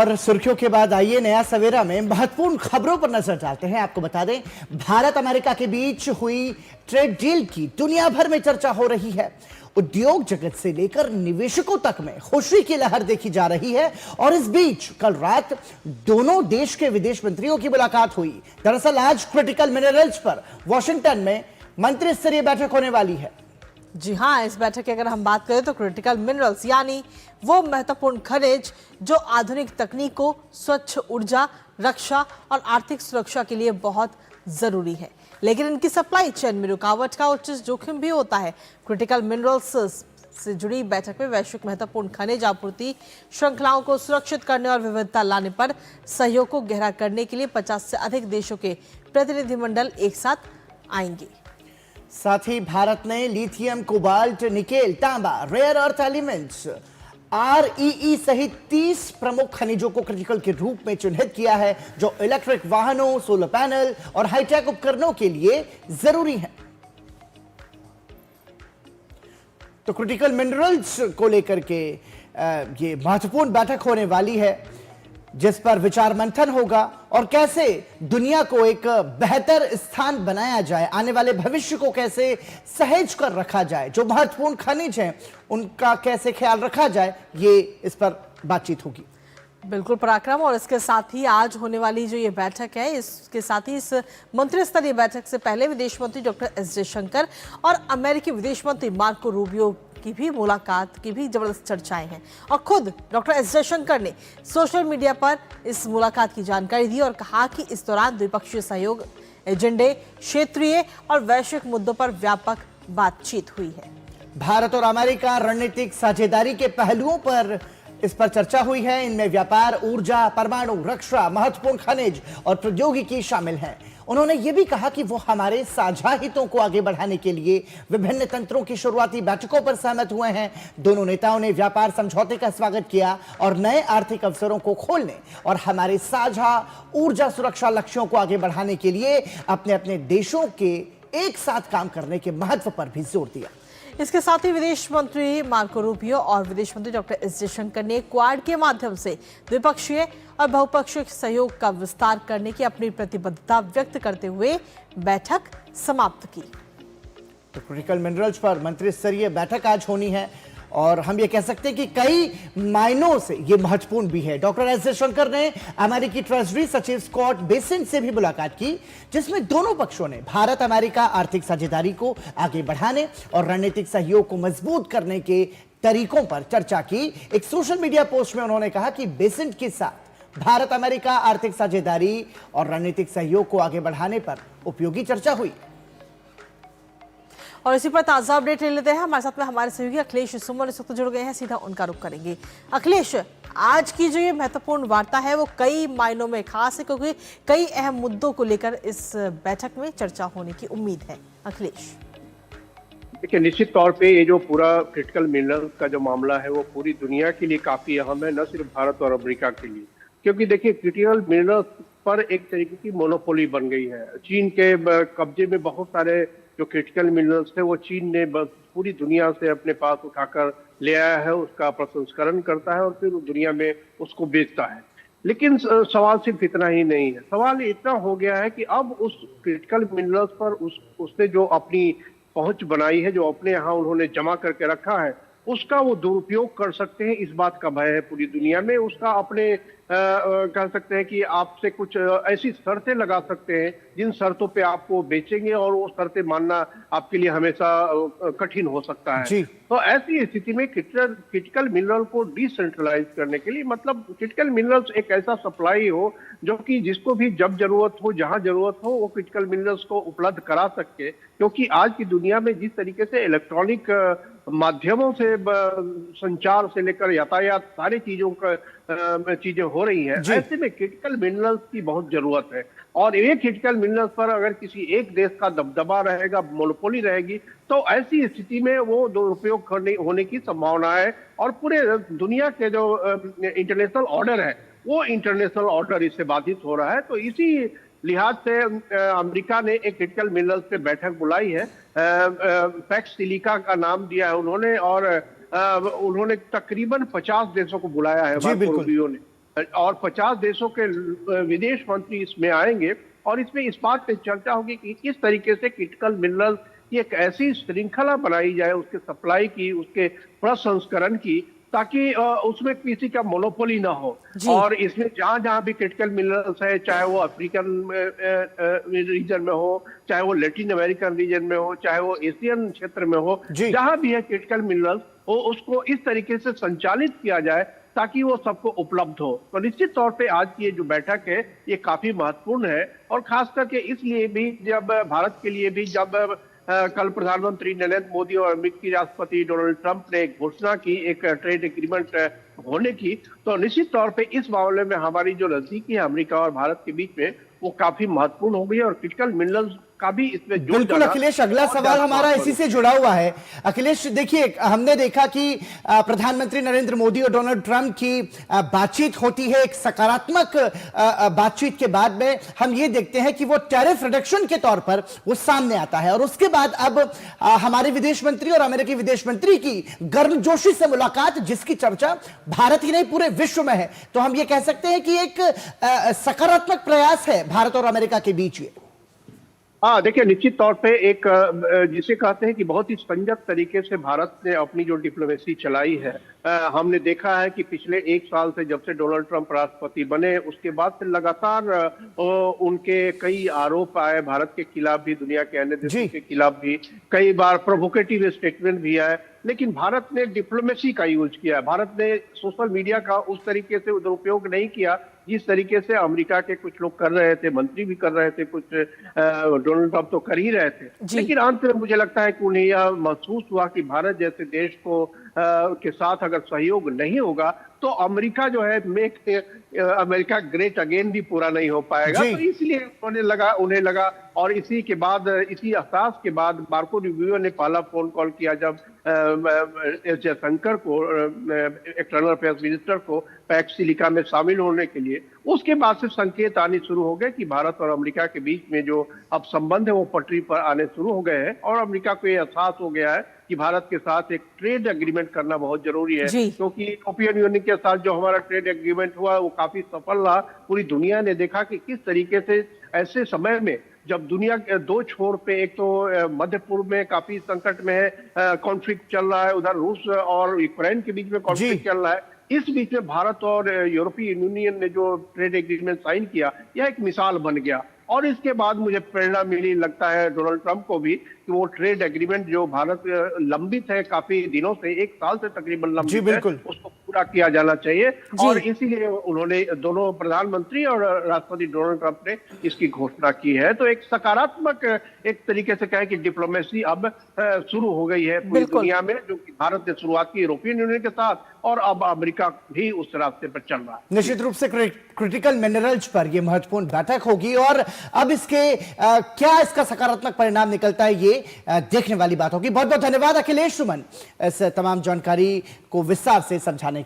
और सुर्खियों के बाद आइए नया सवेरा में महत्वपूर्ण खबरों पर नजर डालते हैं। आपको बता दें, भारत अमेरिका के बीच हुई ट्रेड डील की दुनिया भर में चर्चा हो रही है। उद्योग जगत से लेकर निवेशकों तक में खुशी की लहर देखी जा रही है। और इस बीच कल रात दोनों देश के विदेश मंत्रियों की मुलाकात हुई। दरअसल आज क्रिटिकल मिनरल्स पर वॉशिंगटन में मंत्री स्तरीय बैठक होने वाली है। जी हाँ, इस बैठक की अगर हम बात करें तो क्रिटिकल मिनरल्स यानी वो महत्वपूर्ण खनिज जो आधुनिक तकनीकों, स्वच्छ ऊर्जा, रक्षा और आर्थिक सुरक्षा के लिए बहुत जरूरी है, लेकिन इनकी सप्लाई चेन में रुकावट का उच्च जोखिम भी होता है। क्रिटिकल मिनरल्स से जुड़ी बैठक में वैश्विक महत्वपूर्ण खनिज आपूर्ति श्रृंखलाओं को सुरक्षित करने और विविधता लाने पर सहयोग को गहरा करने के लिए 50 से अधिक देशों के प्रतिनिधिमंडल एक साथ आएंगे। साथ ही भारत ने लिथियम, कोबाल्ट, निकेल, तांबा, रेयर अर्थ एलिमेंट्स REE सहित 30 प्रमुख खनिजों को क्रिटिकल के रूप में चिन्हित किया है, जो इलेक्ट्रिक वाहनों, सोलर पैनल और हाईटेक उपकरणों के लिए जरूरी है। तो क्रिटिकल मिनरल्स को लेकर के ये महत्वपूर्ण बैठक होने वाली है, जिस पर विचार मंथन होगा और कैसे दुनिया को एक बेहतर स्थान बनाया जाए, आने वाले भविष्य को कैसे सहेज कर रखा जाए, जो महत्वपूर्ण खनिज हैं उनका कैसे ख्याल रखा जाए, ये इस पर बातचीत होगी। बिल्कुल पराक्रम। और इसके साथ ही आज होने वाली जो ये बैठक है, इसके साथ ही इस मंत्री स्तरीय बैठक से पहले विदेश मंत्री डॉक्टर एस जयशंकर और अमेरिकी विदेश मंत्री मार्को रूबियो की भी मुलाकात की भी जबरदस्त चर्चाएं हैं। और खुद डॉक्टर एस जयशंकर ने सोशल मीडिया पर इस मुलाकात की जानकारी दी और कहा कि इस दौरान द्विपक्षीय सहयोग एजेंडे, क्षेत्रीय और वैश्विक मुद्दों पर व्यापक बातचीत हुई है। भारत और अमेरिका रणनीतिक साझेदारी के पहलुओं पर इस पर चर्चा हुई है। इनमें व्यापार, ऊर्जा, परमाणु, रक्षा, महत्वपूर्ण खनिज और प्रौद्योगिकी शामिल है। उन्होंने ये भी कहा कि वो हमारे साझा हितों को आगे बढ़ाने के लिए विभिन्न तंत्रों की शुरुआती बैठकों पर सहमत हुए हैं। दोनों नेताओं ने व्यापार समझौते का स्वागत किया और नए आर्थिक अवसरों को खोलने और हमारे साझा ऊर्जा सुरक्षा लक्ष्यों को आगे बढ़ाने के लिए अपने अपने देशों के एक साथ काम करने के महत्व पर भी जोर दिया। इसके साथ ही विदेश मंत्री मार्को रूबियो और विदेश मंत्री डॉक्टर एस जयशंकर ने क्वाड के माध्यम से द्विपक्षीय और बहुपक्षीय सहयोग का विस्तार करने की अपनी प्रतिबद्धता व्यक्त करते हुए बैठक समाप्त की। तो क्रिटिकल मिनरल्स पर मंत्री स्तरीय बैठक आज होनी है और हम ये कह सकते हैं कि कई मायनों से ये महत्वपूर्ण भी है। डॉक्टर एस जयशंकर ने अमेरिकी ट्रेजरी सचिव स्कॉट बेसेंट से भी मुलाकात की, जिसमें दोनों पक्षों ने भारत अमेरिका आर्थिक साझेदारी को आगे बढ़ाने और रणनीतिक सहयोग को मजबूत करने के तरीकों पर चर्चा की। एक सोशल मीडिया पोस्ट में उन्होंने कहा कि बेसेंट के साथ भारत अमेरिका आर्थिक साझेदारी और रणनीतिक सहयोग को आगे बढ़ाने पर उपयोगी चर्चा हुई। और इसी पर ताजा अपडेट ले लेते हैं। हमारे साथ में हमारे सहयोगी अखिलेश सुमन इस वक्त जुड़ गए हैं, सीधा उनका रुख करेंगे। अखिलेश, आज की जो ये महत्वपूर्ण वार्ता है वो कई मायनों में खास है, क्योंकि कई अहम मुद्दों को लेकर इस बैठक में चर्चा होने की उम्मीद है। अखिलेश, देखिए, निश्चित तौर पे ये जो पूरा क्रिटिकल मिनरल्स का जो मामला है वो पूरी दुनिया के लिए काफी अहम है, न सिर्फ भारत और अमेरिका के लिए। क्योंकि देखिए, क्रिटिकल मिनरल्स पर एक तरीके की मोनोपोली बन गई है। चीन के कब्जे में बहुत सारे जो क्रिटिकल मिनरल्स थे वो चीन ने पूरी दुनिया से अपने पास उठाकर ले आया है, उसका प्रसंस्करण करता है और फिर दुनिया में उसको बेचता है। लेकिन सवाल सिर्फ इतना ही नहीं है, सवाल इतना हो गया है कि अब उस क्रिटिकल मिनरल्स पर उसने जो अपनी पहुंच बनाई है, जो अपने यहाँ उन्होंने जमा करके रखा है, उसका वो दुरुपयोग कर सकते हैं, इस बात का भय है पूरी दुनिया में। उसका अपने कह सकते हैं कि आपसे कुछ ऐसी शर्तें लगा सकते हैं जिन शर्तों पे आपको बेचेंगे और वो शर्तें मानना आपके लिए हमेशा कठिन हो सकता है। तो ऐसी स्थिति में क्रिटिकल मिनरल को डिसेंट्रलाइज करने के लिए, मतलब क्रिटिकल मिनरल्स एक ऐसा सप्लाई हो जो कि जिसको भी जब जरूरत हो, जहां जरूरत हो, वो क्रिटिकल मिनरल्स को उपलब्ध करा सके। क्योंकि आज की दुनिया में जिस तरीके से इलेक्ट्रॉनिक माध्यमों से संचार से लेकर यातायात सारी चीजें हो रही है, ऐसे में क्रिटिकल मिनरल्स की बहुत जरूरत है। और ये क्रिटिकल मिनरल्स पर अगर किसी एक देश का दबदबा रहेगा, मोनोपोली रहेगी, तो ऐसी स्थिति में वो दुरुपयोग होने की संभावना है। और पूरे दुनिया के जो इंटरनेशनल ऑर्डर है, वो इंटरनेशनल ऑर्डर इससे बाधित हो रहा है। तो इसी लिहाज से अमेरिका ने एक क्रिटिकल मिनरल्स पे बैठक बुलाई है, पैक्स सिलिका का नाम दिया है उन्होंने, और उन्होंने तकरीबन 50 देशों को बुलाया है मार्को रूबियो ने। और 50 देशों के विदेश मंत्री इसमें आएंगे और इसमें इस बात पे चर्चा होगी कि किस तरीके से क्रिटिकल मिनरल्स की एक ऐसी श्रृंखला बनाई जाए उसके सप्लाई की, उसके प्रसंस्करण की, ताकि उसमें किसी का मोनोपोली ना हो। और इसमें जहां जहां भी क्रिटिकल मिनरल्स है, चाहे वो अफ्रीकन रीजन में हो, चाहे वो लैटिन अमेरिकन रीजन में हो, चाहे वो एशियन क्षेत्र में हो, जहां भी है क्रिटिकल मिनरल्स, वो उसको इस तरीके से संचालित किया जाए ताकि वो सबको उपलब्ध हो। तो निश्चित तौर पे आज की ये जो बैठक है ये काफी महत्वपूर्ण है, और खास करके इसलिए भी जब भारत के लिए भी जब कल प्रधानमंत्री नरेंद्र मोदी और अमेरिकी राष्ट्रपति डोनाल्ड ट्रंप ने घोषणा की एक ट्रेड एग्रीमेंट होने की, तो निश्चित तौर पे इस मामले में हमारी जो नजदीकी है अमेरिका और भारत के बीच में वो काफी महत्वपूर्ण हो गई है, और क्रिटिकल मिनरल्स का भी इसमें जुड़ बिल्कुल जाना। अखिलेश, अगला सवाल हमारा इसी से जुड़ा हुआ है। अखिलेश देखिए, हमने देखा कि प्रधानमंत्री नरेंद्र मोदी और डोनाल्ड ट्रंप की बातचीत होती है, एक सकारात्मक बातचीत के बाद में हम ये देखते हैं कि वो टैरिफ रिडक्शन के तौर पर वो सामने आता है, और उसके बाद अब हमारे विदेश मंत्री और अमेरिकी विदेश मंत्री की गर्मजोशी से मुलाकात, जिसकी चर्चा भारत ही नहीं पूरे विश्व में है। तो हम ये कह सकते हैं कि एक सकारात्मक प्रयास है भारत और अमेरिका के बीच। हाँ देखिए, निश्चित तौर पे एक जिसे कहते हैं कि बहुत ही संयत तरीके से भारत ने अपनी जो डिप्लोमेसी चलाई है, हमने देखा है कि पिछले 1 साल से जब से डोनाल्ड ट्रंप राष्ट्रपति बने उसके बाद से लगातार उनके कई आरोप आए भारत के खिलाफ भी, दुनिया के अन्य देशों के खिलाफ भी, कई बार प्रोवोकेटिव स्टेटमेंट भी आए, लेकिन भारत ने डिप्लोमेसी का यूज किया। भारत ने सोशल मीडिया का उस तरीके से दुरुपयोग नहीं किया जिस तरीके से अमेरिका के कुछ लोग कर रहे थे, मंत्री भी कर रहे थे, कुछ डोनाल्ड ट्रंप तो कर ही रहे थे। लेकिन अंत में मुझे लगता है कि उन्हें यह महसूस हुआ कि भारत जैसे देश को के साथ अगर सहयोग नहीं होगा तो अमेरिका जो है मेक अमेरिका ग्रेट अगेन भी पूरा नहीं हो पाएगा। तो इसलिए उन्हें लगा और इसी के बाद, इसी एहसास के बाद मार्को रूबियो ने पहला फोन कॉल किया जब एस जयशंकर को, एक्सटर्नल अफेयर्स मिनिस्टर को, पैक्स सिलिका में शामिल होने के लिए। उसके बाद से संकेत आने शुरू हो गए कि भारत और अमेरिका के बीच में जो अब संबंध है वो पटरी पर आने शुरू हो गए हैं, और अमेरिका को यह एहसास हो गया है कि भारत के साथ एक ट्रेड एग्रीमेंट करना बहुत जरूरी है, क्योंकि यूरोपियन यूनियन के साथ जो हमारा ट्रेड एग्रीमेंट हुआ वो काफी सफल रहा। पूरी दुनिया ने देखा कि किस तरीके से ऐसे समय में जब दुनिया के दो छोर पे, एक तो मध्य पूर्व में काफी संकट में है, कॉन्फ्लिक्ट चल रहा है, उधर रूस और यूक्रेन के बीच में कॉन्फ्लिक्ट चल रहा है, इस बीच में भारत और यूरोपीय यूनियन ने जो ट्रेड एग्रीमेंट साइन किया, यह एक मिसाल बन गया। और इसके बाद मुझे प्रेरणा मिली, लगता है डोनाल्ड ट्रंप को भी, कि वो ट्रेड एग्रीमेंट जो भारत लंबित है काफी दिनों से, 1 साल से तकरीबन लंबित है, उसको पूरा किया जाना चाहिए। और इसीलिए उन्होंने, दोनों प्रधानमंत्री और राष्ट्रपति डोनाल्ड ट्रंप ने इसकी घोषणा की है। तो एक सकारात्मक, एक तरीके से कहें कि डिप्लोमेसी अब शुरू हो गई है पूरी दुनिया में, जो कि भारत ने शुरुआत की यूरोपियन यूनियन के साथ, और अब अमेरिका भी उस रास्ते पर चल रहा है। निश्चित रूप से क्रिटिकल मिनरल्स पर यह महत्वपूर्ण बैठक होगी, और अब इसके क्या इसका सकारात्मक परिणाम निकलता है ये देखने वाली बात होगी। बहुत बहुत धन्यवाद अखिलेश सुमन, इस तमाम जानकारी को विस्तार से समझाने